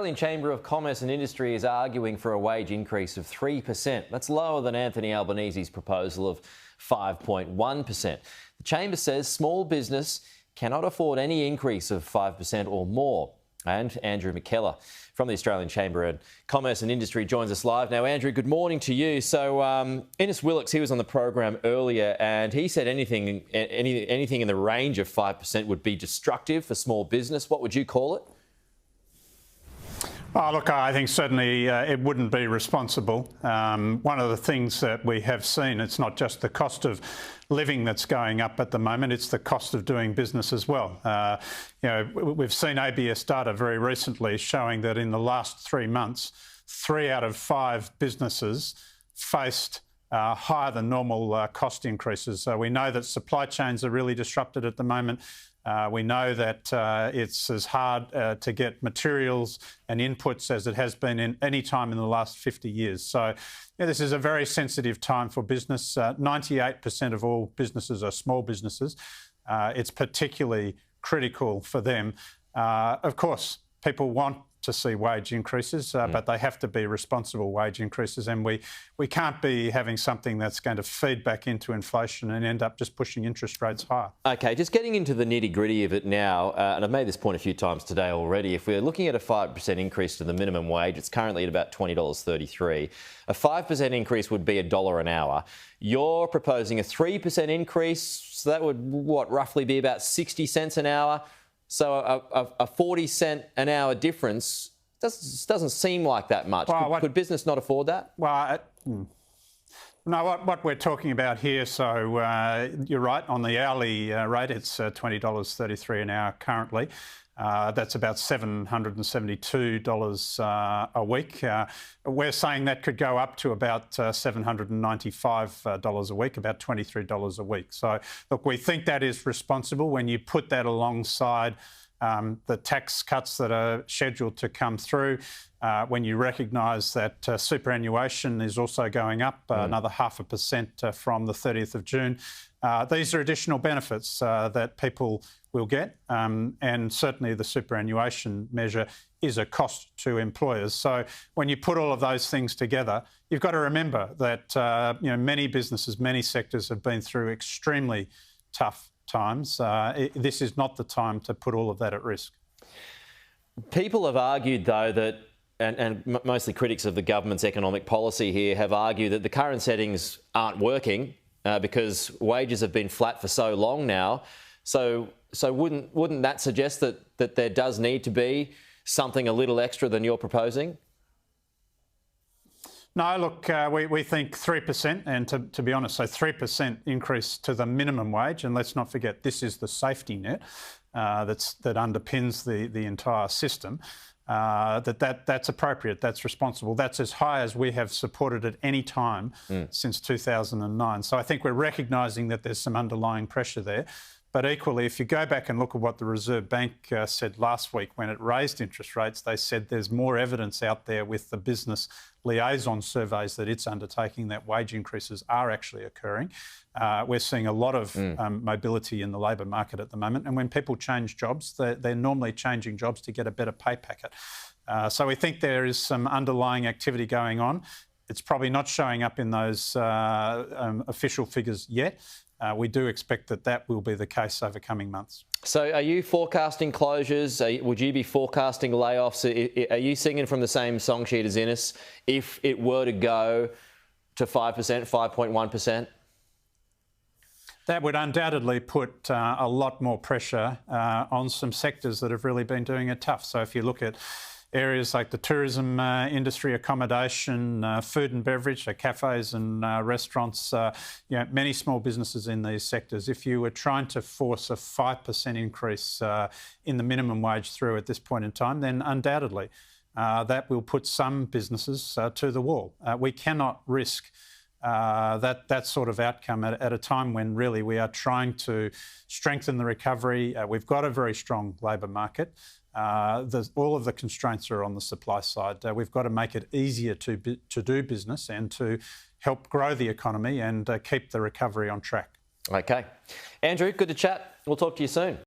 Australian Chamber of Commerce and Industry is arguing for a wage increase of 3%. That's lower than Anthony Albanese's proposal of 5.1%. The Chamber says small business cannot afford any increase of 5% or more. And Andrew McKellar from the Australian Chamber of Commerce and Industry joins us live now. Andrew, good morning to you. So Innes Willox, he was on the program earlier and he said anything in the range of 5% would be destructive for small business. What would you call it? Oh, look, I think certainly it wouldn't be responsible. One of the things that we have seen, it's not just the cost of living that's going up at the moment, it's the cost of doing business as well. We've seen ABS data very recently showing that in the last 3 months, 3 out of 5 businesses faced higher than normal cost increases. So we know that supply chains are really disrupted at the moment. We know that it's as hard to get materials and inputs as it has been in any time in the last 50 years. So this is a very sensitive time for business. 98% of all businesses are small businesses. It's particularly critical for them. Of course, people want to see wage increases, but they have to be responsible wage increases, and we can't be having something that's going to feed back into inflation and end up just pushing interest rates higher. Okay, just getting into the nitty-gritty of it now, and I've made this point a few times today already, if we're looking at a 5% increase to the minimum wage, it's currently at about $20.33. A 5% increase would be $1 an hour. You're proposing a 3% increase, so that would, roughly be about 60 cents an hour. So a 40 cent an hour difference doesn't seem like that much. Well, could business not afford that? Well, no, what we're talking about here, so you're right, on the hourly rate, it's $20.33 an hour currently. That's about $772 a week. We're saying that could go up to about $795 a week, about $23 a week. So, look, we think that is responsible when you put that alongside the tax cuts that are scheduled to come through, when you recognise that superannuation is also going up another 0.5% from the 30th of June. These are additional benefits that people will get, and certainly the superannuation measure is a cost to employers. So when you put all of those things together, you've got to remember that many businesses, many sectors have been through extremely tough times. This is not the time to put all of that at risk. People have argued, though, that and mostly critics of the government's economic policy here have argued that the current settings aren't working because wages have been flat for so long now. So wouldn't that suggest that there does need to be something a little extra than you're proposing? No, look, we think 3%, and to be honest, so 3% increase to the minimum wage, and let's not forget this is the safety net that underpins the entire system. That's appropriate, that's responsible. That's as high as we have supported at any time since 2009. So I think we're recognising that there's some underlying pressure there. But equally, if you go back and look at what the Reserve Bank said last week when it raised interest rates, they said there's more evidence out there with the business liaison surveys that it's undertaking that wage increases are actually occurring. We're seeing a lot of mobility in the labour market at the moment. And when people change jobs, they're normally changing jobs to get a better pay packet. So we think there is some underlying activity going on. It's probably not showing up in those official figures yet. We do expect that will be the case over coming months. So are you forecasting closures? Would you be forecasting layoffs? Are you singing from the same song sheet as Innes if it were to go to 5%, 5.1%? That would undoubtedly put a lot more pressure on some sectors that have really been doing it tough. So if you look at areas like the tourism industry, accommodation, food and beverage, so cafes and restaurants, many small businesses in these sectors. If you were trying to force a 5% increase in the minimum wage through at this point in time, then undoubtedly that will put some businesses to the wall. We cannot risk that sort of outcome at a time when really we are trying to strengthen the recovery. We've got a very strong labour market. All of the constraints are on the supply side. We've got to make it easier to do business and to help grow the economy and keep the recovery on track. Okay. Andrew, good to chat. We'll talk to you soon.